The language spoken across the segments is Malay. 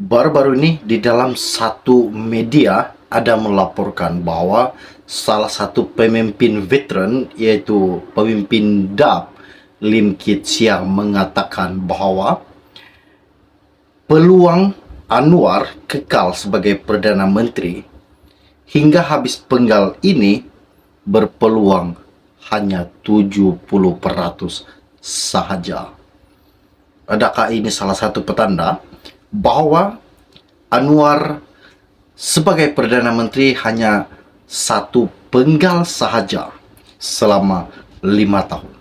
Baru-baru ini di dalam satu media ada melaporkan bahwa salah satu pemimpin veteran yaitu pemimpin DAP Lim Kit Siang mengatakan bahwa peluang Anwar kekal sebagai Perdana Menteri hingga habis penggal ini berpeluang hanya 70% sahaja. Adakah ini salah satu petanda bahwa Anwar sebagai Perdana Menteri hanya satu penggal sahaja selama 5 tahun?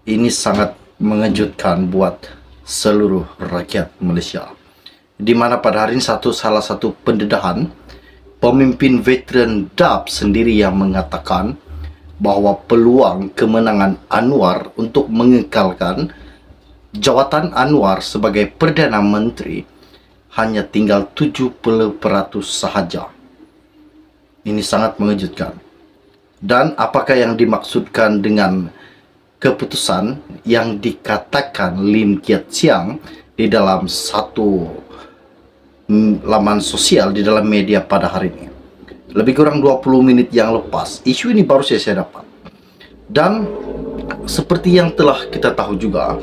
Ini sangat mengejutkan buat seluruh rakyat Malaysia, di mana pada hari ini salah satu pendedahan pemimpin veteran DAP sendiri yang mengatakan bahwa peluang kemenangan Anwar untuk mengekalkan jawatan Anwar sebagai Perdana Menteri hanya tinggal 70% sahaja. Ini sangat mengejutkan. Dan apakah yang dimaksudkan dengan keputusan yang dikatakan Lim Kit Siang di dalam satu laman sosial di dalam media pada hari ini? Lebih kurang 20 menit yang lepas, isu ini baru saya dapat. Dan seperti yang telah kita tahu juga,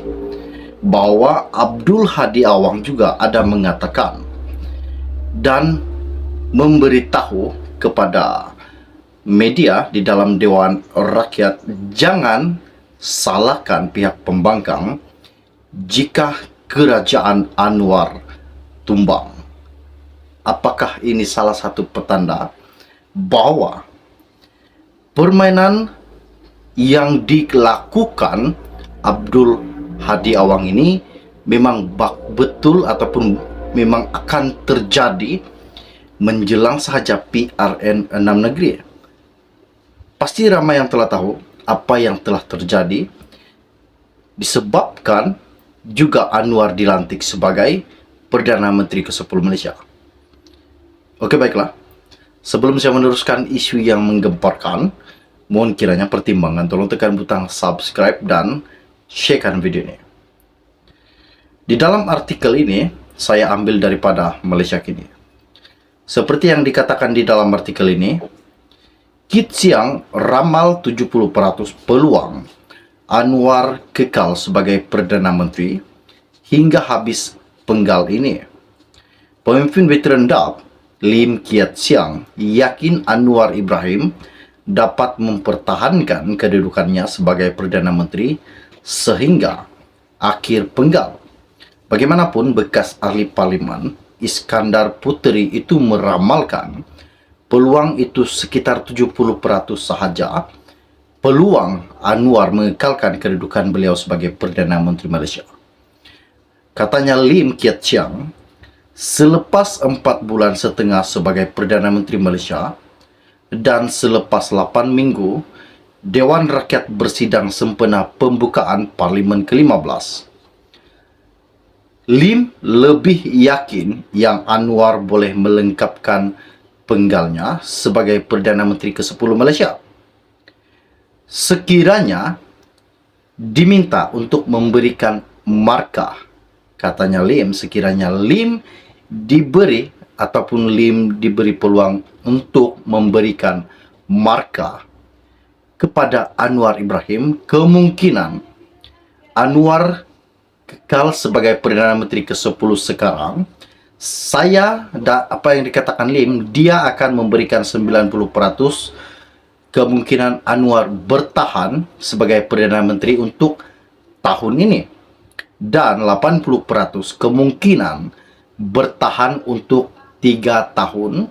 bahwa Abdul Hadi Awang juga ada mengatakan dan memberitahu kepada media di dalam Dewan Rakyat, jangan salahkan pihak pembangkang jika kerajaan Anwar tumbang. Apakah ini salah satu petanda bahwa permainan yang dilakukan Abdul Hadi Awang ini memang betul ataupun memang akan terjadi menjelang sahaja PRN 6 negeri? Pasti ramai yang telah tahu apa yang telah terjadi disebabkan juga Anwar dilantik sebagai Perdana Menteri ke-10 Malaysia. Oke, baiklah. Sebelum saya meneruskan isu yang menggemparkan, mohon kiranya pertimbangan tolong tekan butang subscribe dan sharekan video ini. Di dalam artikel ini saya ambil daripada Malaysia Kini. Seperti yang dikatakan di dalam artikel ini, Kit Siang ramal 70% peluang Anwar kekal sebagai Perdana Menteri hingga habis penggal ini. Pemimpin veteran DAP Lim Kit Siang yakin Anwar Ibrahim dapat mempertahankan kedudukannya sebagai Perdana Menteri sehingga akhir penggal. Bagaimanapun, bekas ahli parlimen Iskandar Puteri itu meramalkan peluang itu sekitar 70% sahaja, peluang Anwar mengekalkan kedudukan beliau sebagai Perdana Menteri Malaysia. Katanya Lim Kit Siang, selepas 4 bulan setengah sebagai Perdana Menteri Malaysia dan selepas 8 minggu Dewan Rakyat bersidang sempena pembukaan Parlimen ke-15, Lim lebih yakin yang Anwar boleh melengkapkan penggalnya sebagai Perdana Menteri ke-10 Malaysia. Sekiranya diminta untuk memberikan markah, katanya Lim, sekiranya Lim diberi ataupun Lim diberi peluang untuk memberikan markah kepada Anwar Ibrahim, kemungkinan Anwar kekal sebagai Perdana Menteri ke-10 sekarang. Apa yang dikatakan Lim, dia akan memberikan 90% kemungkinan Anwar bertahan sebagai Perdana Menteri untuk tahun ini, dan 80% kemungkinan bertahan untuk 3 tahun,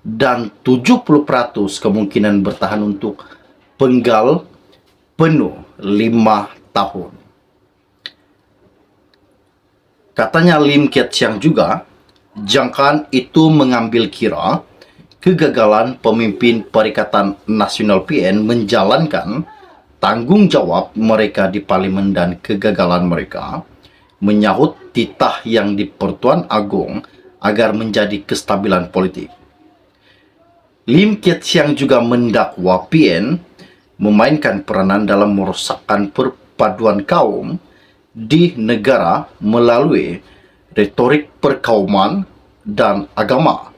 dan 70% kemungkinan bertahan untuk penggal penuh 5 tahun. Katanya Lim Kit Siang juga, jangkaan itu mengambil kira kegagalan pemimpin Perikatan Nasional PN menjalankan tanggungjawab mereka di Parlimen dan kegagalan mereka menyahut titah yang di Pertuan Agong agar menjadi kestabilan politik. Lim Kit Siang juga mendakwa PN memainkan peranan dalam merosakkan perpaduan kaum di negara melalui retorik perkauman dan Agama.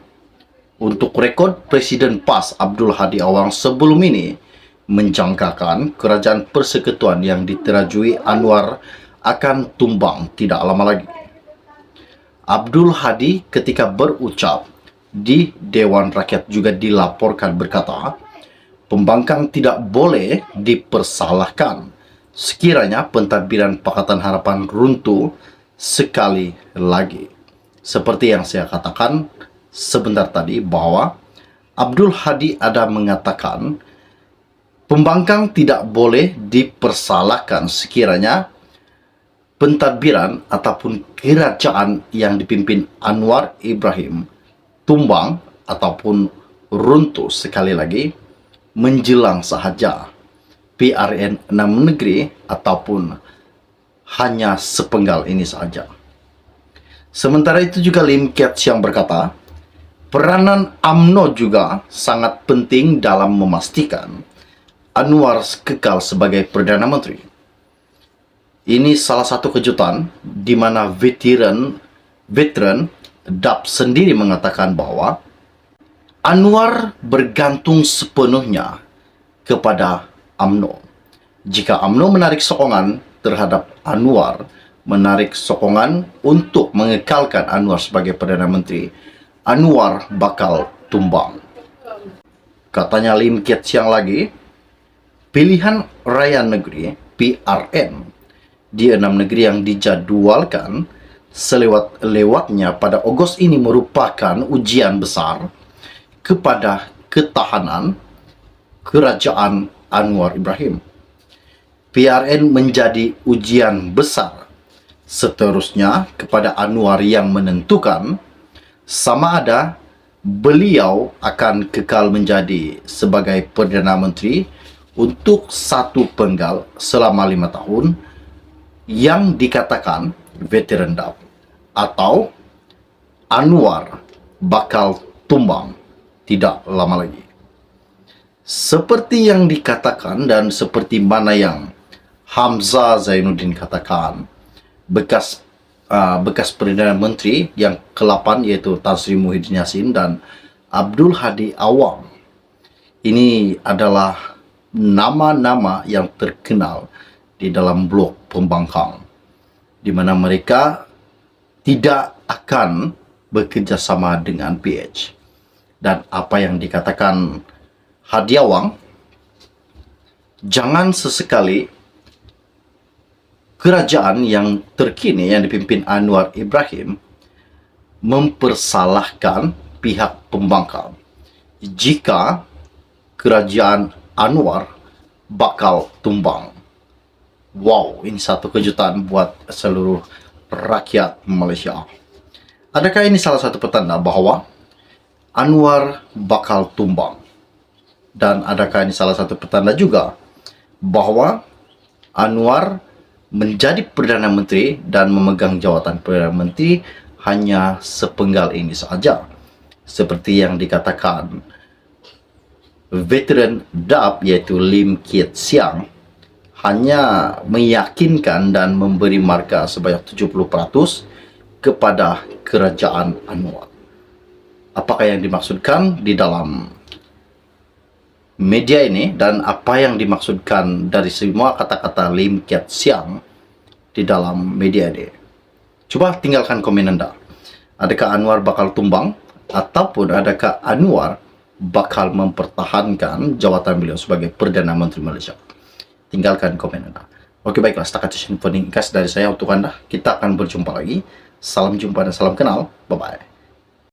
Untuk rekod, Presiden PAS Abdul Hadi Awang sebelum ini menjangkakan Kerajaan Persekutuan yang diterajui Anwar akan tumbang tidak lama lagi. Abdul Hadi ketika berucap di Dewan Rakyat juga dilaporkan berkata, pembangkang tidak boleh dipersalahkan sekiranya pentadbiran Pakatan Harapan runtuh sekali lagi. Seperti yang saya katakan sebentar tadi bahwa Abdul Hadi ada mengatakan pembangkang tidak boleh dipersalahkan sekiranya pentadbiran ataupun kerajaan yang dipimpin Anwar Ibrahim tumbang ataupun runtuh sekali lagi menjelang sahaja PRN 6 negeri ataupun hanya sepenggal ini saja. Sementara itu juga Lim Kiat Siang berkata, peranan UMNO juga sangat penting dalam memastikan Anwar kekal sebagai Perdana Menteri. Ini salah satu kejutan di mana veteran DAP sendiri mengatakan bahwa Anwar bergantung sepenuhnya kepada UMNO. Jika UMNO menarik sokongan terhadap Anwar, menarik sokongan untuk mengekalkan Anwar sebagai Perdana Menteri, Anwar bakal tumbang. Katanya Lim Kiat Siang lagi, pilihan raya negeri PRN di 6 negeri yang dijadwalkan selewat-lewatnya pada Ogos ini merupakan ujian besar kepada ketahanan kerajaan Anwar Ibrahim. PRN menjadi ujian besar seterusnya kepada Anwar yang menentukan sama ada beliau akan kekal menjadi sebagai Perdana Menteri untuk satu penggal selama 5 tahun yang dikatakan veteran DAP, atau Anwar bakal tumbang tidak lama lagi. Seperti yang dikatakan dan seperti mana yang Hamzah Zainuddin katakan, bekas Perdana Menteri yang ke-8 yaitu Tan Sri Muhyiddin Yassin dan Abdul Hadi Awang. Ini adalah nama-nama yang terkenal di dalam blok pembangkang, di mana mereka tidak akan bekerjasama dengan PH. Dan apa yang dikatakan Hadi Awang, jangan sesekali kerajaan yang terkini yang dipimpin Anwar Ibrahim mempersalahkan pihak pembangkang jika kerajaan Anwar bakal tumbang. Wow, ini satu kejutan buat seluruh rakyat Malaysia. Adakah ini salah satu petanda bahwa Anwar bakal tumbang? Dan adakah ini salah satu petanda juga bahwa Anwar menjadi Perdana Menteri dan memegang jawatan Perdana Menteri hanya sepenggal ini saja, seperti yang dikatakan veteran DAP yaitu Lim Kiat Siang hanya meyakinkan dan memberi markah sebanyak 70% kepada kerajaan Anwar. Apakah yang dimaksudkan di dalam media ini dan apa yang dimaksudkan dari semua kata-kata Lim Kiat Siang di dalam media ini? Coba tinggalkan komen Anda. Adakah Anwar bakal tumbang ataupun adakah Anwar bakal mempertahankan jawatan beliau sebagai Perdana Menteri Malaysia? Tinggalkan komen Anda. Oke, baiklah, setakat info ringkas dari saya untuk Anda. Kita akan berjumpa lagi. Salam jumpa dan salam kenal. Bye-bye.